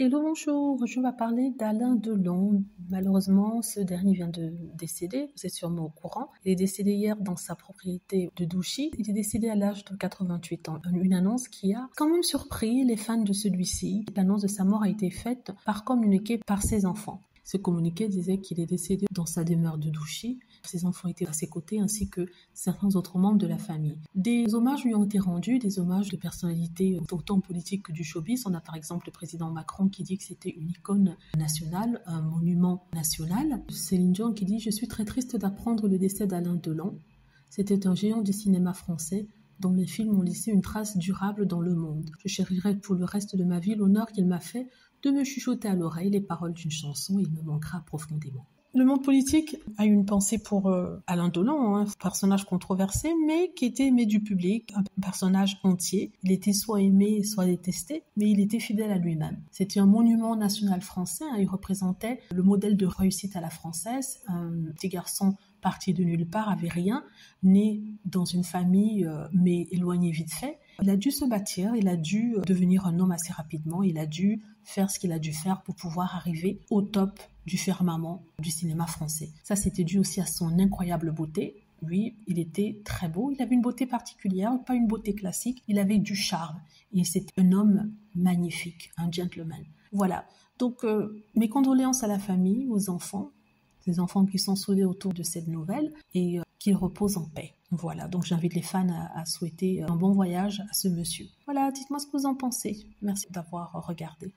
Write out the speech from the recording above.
Hello, bonjour, je vais parler d'Alain Delon. Malheureusement, ce dernier vient de décéder, vous êtes sûrement au courant. Il est décédé hier dans sa propriété de Douchy. Il est décédé à l'âge de 88 ans. Une annonce qui a quand même surpris les fans de celui-ci. L'annonce de sa mort a été faite par communiqué par ses enfants. Ce communiqué disait qu'il est décédé dans sa demeure de Douchy. Ses enfants étaient à ses côtés ainsi que certains autres membres de la famille. Des hommages lui ont été rendus, des hommages de personnalités autant politiques que du showbiz. On a par exemple le président Macron qui dit que c'était une icône nationale, un monument national. Céline Dion qui dit « Je suis très triste d'apprendre le décès d'Alain Delon. C'était un géant du cinéma français dont les films ont laissé une trace durable dans le monde. Je chérirai pour le reste de ma vie l'honneur qu'il m'a fait de me chuchoter à l'oreille les paroles d'une chanson. Il me manquera profondément. » Le monde politique a eu une pensée pour Alain Delon, un personnage controversé, mais qui était aimé du public, un personnage entier. Il était soit aimé, soit détesté, mais il était fidèle à lui-même. C'était un monument national français, il représentait le modèle de réussite à la française, un petit garçon parti de nulle part, avait rien, né dans une famille, mais éloigné vite fait. Il a dû se bâtir, il a dû devenir un homme assez rapidement, il a dû faire ce qu'il a dû faire pour pouvoir arriver au top du firmament du cinéma français. Ça, c'était dû aussi à son incroyable beauté. Lui, il était très beau, il avait une beauté particulière, pas une beauté classique, il avait du charme. Et c'était un homme magnifique, un gentleman. Voilà, donc mes condoléances à la famille, aux enfants, ces enfants qui sont soudés autour de cette nouvelle et qu'ils reposent en paix. Voilà, donc j'invite les fans à souhaiter un bon voyage à ce monsieur. Voilà, dites-moi ce que vous en pensez. Merci d'avoir regardé.